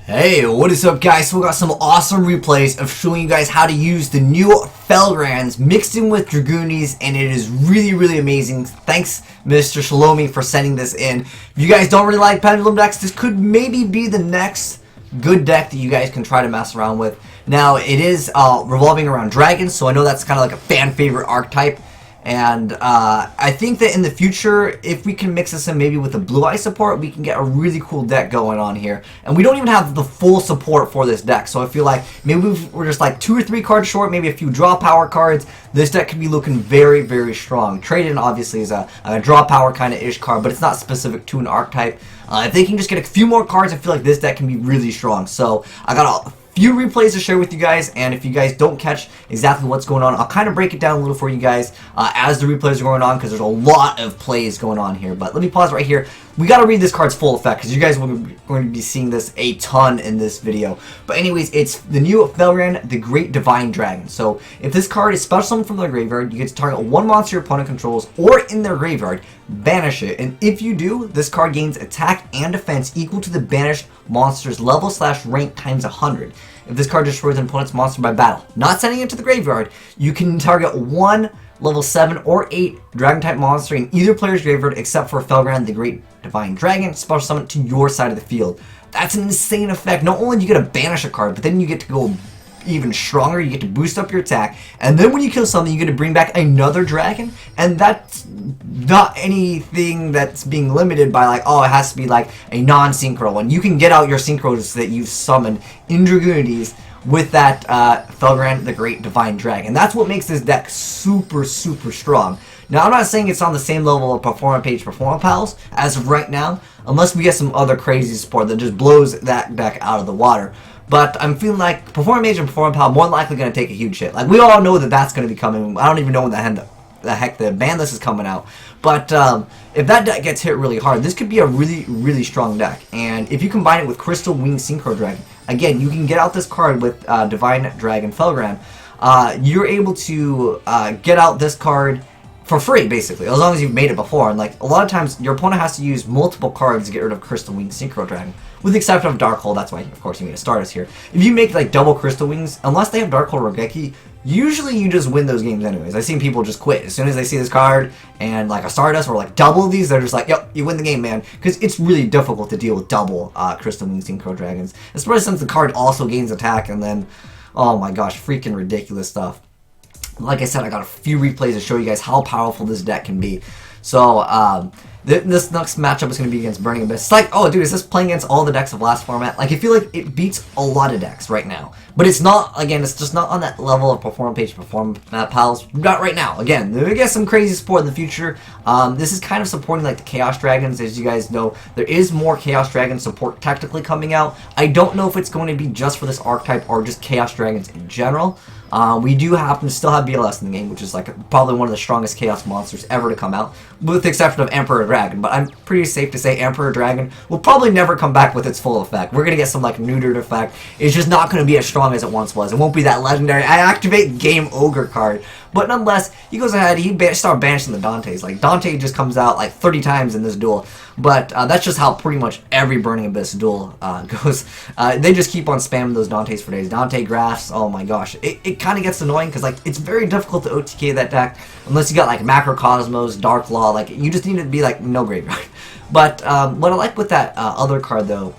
Hey, what is up guys? So we got some awesome replays of showing you guys how to use the new Felgrands mixed in with Dragunities, and it is really amazing. Thanks Mr. Shalomi for sending this in. If you guys don't really like pendulum decks, this could maybe be the next good deck that you guys can try to mess around with. Now it is revolving around dragons, so I know that's kind of like a fan favorite archetype. And I think that in the future, if we can mix this in maybe with the blue eye support, we can get a really cool deck going on here. And we don't even have the full support for this deck, so I feel like maybe we're just like 2 or 3 cards short, maybe a few draw power cards. This deck could be looking very strong. Trade-in obviously is a draw power kind of ish card, but it's not specific to an archetype. If they can just get a few more cards, I feel like this deck can be really strong. So I got a few replays to share with you guys, and if you guys don't catch exactly what's going on, I'll kind of break it down a little for you guys as the replays are going on, because there's a lot of plays going on here. But let me pause right here. We got to read this card's full effect, because you guys are going to be seeing this a ton in this video. But anyways, it's the new Felgrand, the Great Divine Dragon. So if this card is special summoned from their graveyard, you get to target one monster your opponent controls or in their graveyard, banish it, and if you do, this card gains attack and defense equal to the banished monster's level/rank times 100. If this card destroys an opponent's monster by battle, not sending it to the graveyard, you can target one level 7 or 8 dragon type monster in either player's graveyard except for Felgrand, the Great Divine Dragon, special summon to your side of the field. That's an insane effect. Not only do you get to banish a card, but then you get to go even stronger. You get to boost up your attack, and then when you kill something, you get to bring back another dragon, and that's not anything that's being limited by like, oh, it has to be like a non-synchro one. You can get out your synchros that you've summoned in Dragunities with that Felgrand, the Great Divine Dragon. That's what makes this deck super strong. Now, I'm not saying it's on the same level of Performance Page Performance Pals as of right now, unless we get some other crazy support that just blows that deck out of the water. But I'm feeling like Performance Mage and Performance Pal more than likely going to take a huge hit. Like, we all know that that's going to be coming. I don't even know when the heck the ban list is coming out. But if that deck gets hit really hard, this could be a really strong deck. And if you combine it with Crystal Wing Synchro Dragon, again, you can get out this card with Divine Dragon Felgrand. You're able to get out this card for free, basically, as long as you've made it before. And like a lot of times, your opponent has to use multiple cards to get rid of Crystal Wing Synchro Dragon, with the exception of Dark Hole. That's why, of course, you need a Stardust here. If you make like double Crystal Wings, unless they have Dark Hole Rogeki, usually you just win those games anyways. I've seen people just quit as soon as they see this card and like a Stardust or like double these. They're just like, yep, you win the game, man, because it's really difficult to deal with double Crystal Wing Synchro Dragons, especially since the card also gains attack, and then, oh my gosh, freaking ridiculous stuff. Like I said, I got a few replays to show you guys how powerful this deck can be. So, this next matchup is going to be against Burning Abyss. It's like, oh dude, is this playing against all the decks of last format? Like, I feel like it beats a lot of decks right now. But it's not, again, it's just not on that level of Performance Page Performance Pals. Not right now. Again, we get some crazy support in the future. This is kind of supporting like the Chaos Dragons. As you guys know, there is more Chaos Dragon support technically coming out. I don't know if it's going to be just for this archetype or just Chaos Dragons in general. We do happen to still have BLS in the game, which is like probably one of the strongest Chaos monsters ever to come out, with the exception of Emperor Dragon. But I'm pretty safe to say Emperor Dragon will probably never come back with its full effect. We're going to get some like neutered effect. It's just not going to be as strong as it once was. It won't be that legendary I activate Game Ogre card. But nonetheless, he goes ahead, he starts banishing the Dantes. Like, Dante just comes out like 30 times in this duel. But that's just how pretty much every Burning Abyss duel goes. They just keep on spamming those Dantes for days. Dante Graphs, oh my gosh. It kind of gets annoying because like it's very difficult to OTK that deck unless you got like Macrocosmos, Dark Law. Like, you just need to be like no graveyard. But what I like with that other card though,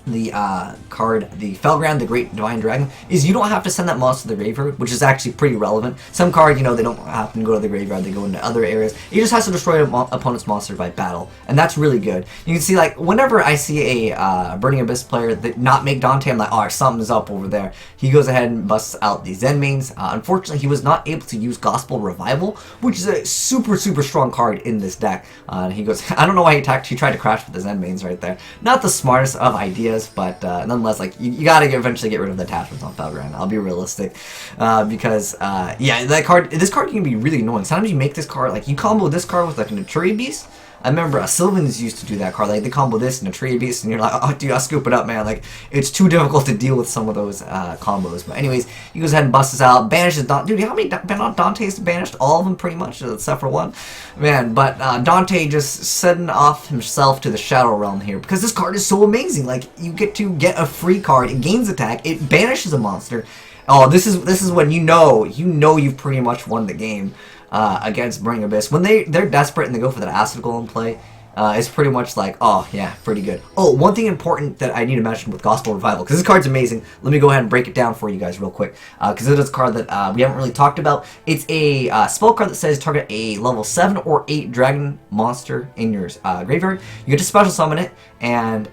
the Felgrand, the Great Divine Dragon, is you don't have to send that monster to the graveyard, which is actually pretty relevant. Some cards, you know, they don't have to go to the graveyard, they go into other areas. It just has to destroy an opponent's monster by battle, and that's really good. You can see, like, whenever I see a Burning Abyss player that not make Dante, I'm like, oh, something's up over there. He goes ahead and busts out the Zen mains. Unfortunately, he was not able to use Gospel Revival, which is a super strong card in this deck. He goes, I don't know why he attacked, he tried to crash with the Zen mains right there. Not the smartest of ideas, but nonetheless, like, you gotta eventually get rid of the attachments on Felgrand. I'll be realistic, because yeah, this card can be really annoying. Sometimes you make this card, like, you combo this card with like an Aturi Beast, I remember Sylvans used to do that card. Like, they combo this and a Tree Beast, and you're like, oh, dude, I'll scoop it up, man. Like, it's too difficult to deal with some of those combos. But anyways, he goes ahead and busts us out. Banishes Dante. Dude, how many Dante's banished? All of them, pretty much, except for one. Man, but Dante just setting off himself to the Shadow Realm here, because this card is so amazing. Like, you get to get a free card. It gains attack. It banishes a monster. Oh, this is when you know you've pretty much won the game against Burning Abyss. When they're desperate and they go for that Acid Golem play, it's pretty much like, oh yeah, pretty good. Oh, one thing important that I need to mention with Gospel Revival, because this card's amazing. Let me go ahead and break it down for you guys real quick, because it is a card that we haven't really talked about. It's a spell card that says target a level 7 or 8 dragon monster in your graveyard. You get to special summon it, and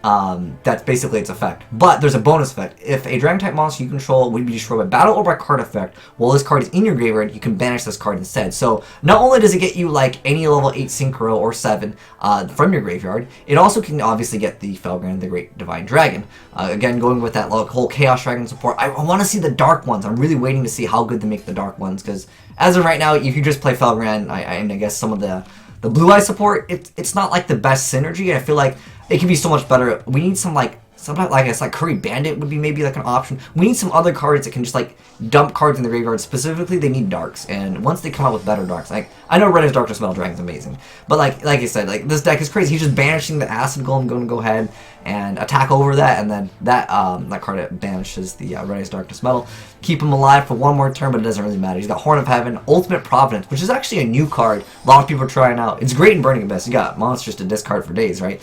that's basically its effect. But there's a bonus effect. If a dragon type monster you control would be destroyed by battle or by card effect while this card is in your graveyard, you can banish this card instead. So not only does it get you like any level 8 Synchro or 7 from your graveyard, it also can obviously get the Felgrand, the Great Divine Dragon. Again, going with that whole Chaos Dragon support. I want to see the dark ones. I'm really waiting to see how good they make the dark ones, because as of right now, if you just play Felgrand, and I guess some of the Blue Eye support, it's not like the best synergy. I feel like it could be so much better. We need some like I guess like Curry Bandit would be maybe like an option. We need some other cards that can just like dump cards in the graveyard. Specifically, they need darks, and once they come out with better darks, like I know Red Darkness Metal Dragon's amazing, but like I said, like this deck is crazy. He's just banishing the Acid Golem, going to go ahead and attack over that, and then that card banishes the Red Darkness Metal. Keep him alive for one more turn, but it doesn't really matter. He's got Horn of Heaven, Ultimate Providence, which is actually a new card. A lot of people are trying out. It's great in Burning Abyss. You got monsters to discard for days, right?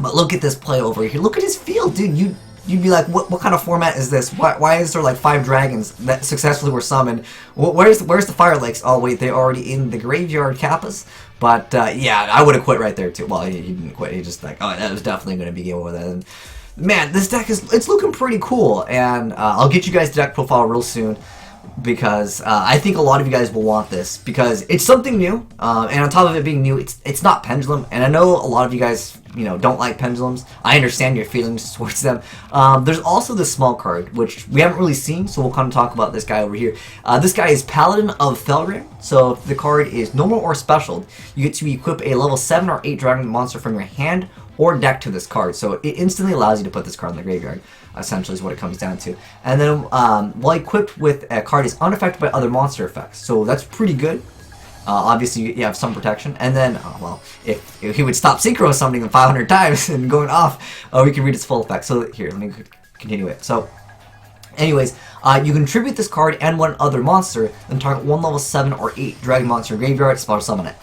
But look at this play over here. Look at his field, dude. You'd be like, what kind of format is this? Why is there like 5 dragons that successfully were summoned? Where's the Fire Lakes? Oh wait, they're already in the graveyard, Kappas. But yeah, I would have quit right there too. Well, he didn't quit. He just like, oh, that was definitely going to be game over that. And man, this deck it's looking pretty cool. And I'll get you guys the deck profile real soon, because I think a lot of you guys will want this, because it's something new, and on top of it being new, it's not Pendulum, and I know a lot of you guys don't like Pendulums. I understand your feelings towards them. There's also this small card, which we haven't really seen, so we'll kind of talk about this guy over here. This guy is Paladin of Felgrand. So if the card is normal or special, you get to equip a level 7 or 8 dragon monster from your hand or deck to this card. So it instantly allows you to put this card in the graveyard, essentially is what it comes down to. And then while equipped with a card is unaffected by other monster effects. So that's pretty good. Obviously you have some protection. And then, well, if he would stop Synchro summoning him 500 times and going off, we can read its full effect. So here, let me continue it. So anyways, you contribute this card and one other monster, then target one level 7 or 8 dragon monster graveyard, special summon it.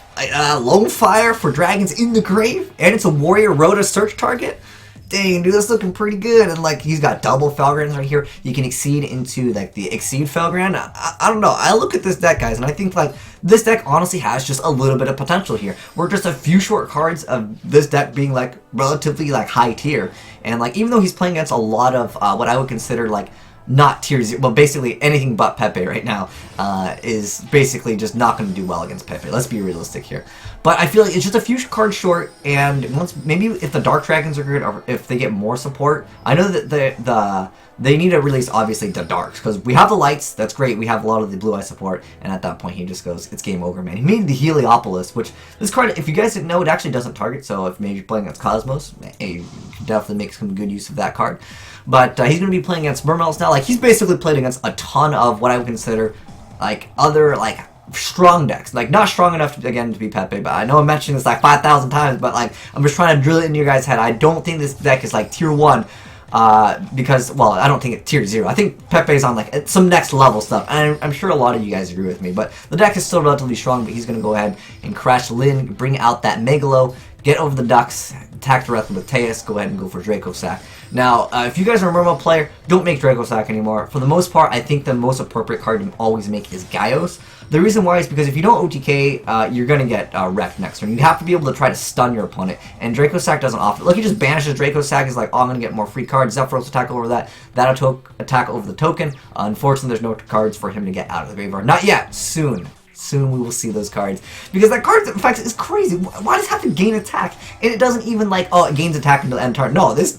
Lone Fire for dragons in the grave, and it's a Warrior Rhoda search target. Dang, dude, that's looking pretty good. And like, he's got double Felgrands right here. You can exceed into like the Exceed Felgrand. I don't know. I look at this deck, guys, and I think like this deck honestly has just a little bit of potential here. We're just a few short cards of this deck being like relatively like high tier, and like even though he's playing against a lot of what I would consider like not tier 0, well basically anything but Pepe right now is basically just not going to do well against Pepe. Let's be realistic here. But I feel like it's just a few cards short, and once maybe if the Dark Dragons are good, or if they get more support, I know that they need to release obviously the Darks, because we have the Lights, that's great, we have a lot of the Blue Eye support, and at that point he just goes, it's game over, man. He made the Heliopolis, which this card, if you guys didn't know, it actually doesn't target, so if maybe you're playing against Cosmos, hey, you can definitely make some good use of that card. But he's going to be playing against mermails now. Like, he's basically played against a ton of what I would consider like other like strong decks. Like, not strong enough to, again, to be Pepe, but I know I'm mentioning this like 5,000 times, but like I'm just trying to drill it into your guys' head. I don't think this deck is like tier 1 because, well, I don't think it's tier 0. I think Pepe's on like some next level stuff, and I'm sure a lot of you guys agree with me. But the deck is still relatively strong, but he's going to go ahead and crash Lyn, bring out that Megalo, get over the Ducks, attack directly with Teus, go ahead and go for Draco Sack. Now, if you guys are a Mermail player, don't make Draco Sack anymore. For the most part, I think the most appropriate card to always make is Gaios. The reason why is because if you don't OTK, you're going to get wrecked next turn. You have to be able to try to stun your opponent, and Draco Sack doesn't offer. Look, he just banishes Draco Sack, is like, oh, I'm going to get more free cards. Zephyros attack over that. That'll attack over the token. Unfortunately, there's no cards for him to get out of the graveyard. Not yet. Soon. Soon we will see those cards, because that card effect is crazy. Why does it have to gain attack? And it doesn't even like, oh, it gains attack until end turn. No, this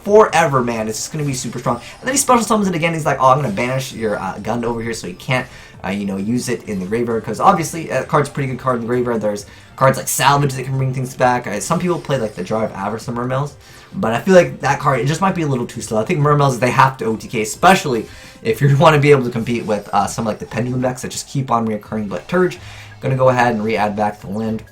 forever, man. It's just going to be super strong. And then he special summons it again. He's like, oh, I'm going to banish your Gund over here so he can't you know, use it in the graveyard, because obviously that card's a pretty good card in the graveyard. There's cards like Salvage that can bring things back. Some people play like the Jar of Avarice and Mermails, but I feel like that card, it just might be a little too slow. I think Mermails, they have to OTK, especially if you want to be able to compete with some like the Pendulum decks that just keep on reoccurring. But Turge, gonna go ahead and re-add back the land.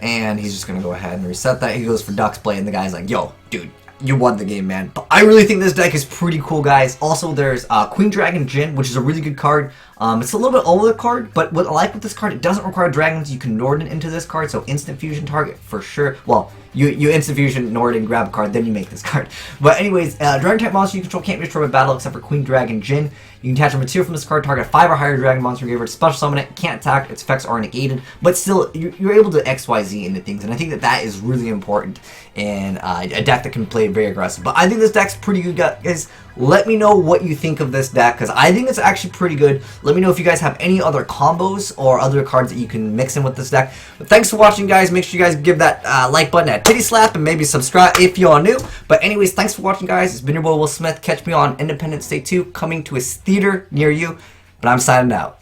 And he's just gonna go ahead and reset that. He goes for Duck's Play, and the guy's like, yo, dude, you won the game, man. But I really think this deck is pretty cool, guys. Also, there's Queen Dragon Djinn, which is a really good card. It's a little bit older card, but what I like with this card, it doesn't require dragons. You can Norden into this card, so instant fusion target for sure. Well, you instant fusion Norden, grab a card, then you make this card. But anyways, dragon type monster you control can't be destroyed by battle except for Queen Dragon Djinn. You can attach a material from this card, target 5 or higher dragon monster graveyard, special summon it, can't attack, its effects are negated, but still, you're able to XYZ into things, and I think that that is really important in a deck that can play very aggressive. But I think this deck's pretty good, guys. Let me know what you think of this deck, because I think it's actually pretty good. Let me know if you guys have any other combos or other cards that you can mix in with this deck. But thanks for watching, guys. Make sure you guys give that like button a titty slap and maybe subscribe if you are new. But anyways, thanks for watching, guys. It's been your boy Will Smith. Catch me on Independence Day 2 coming to a theater near you. But I'm signing out.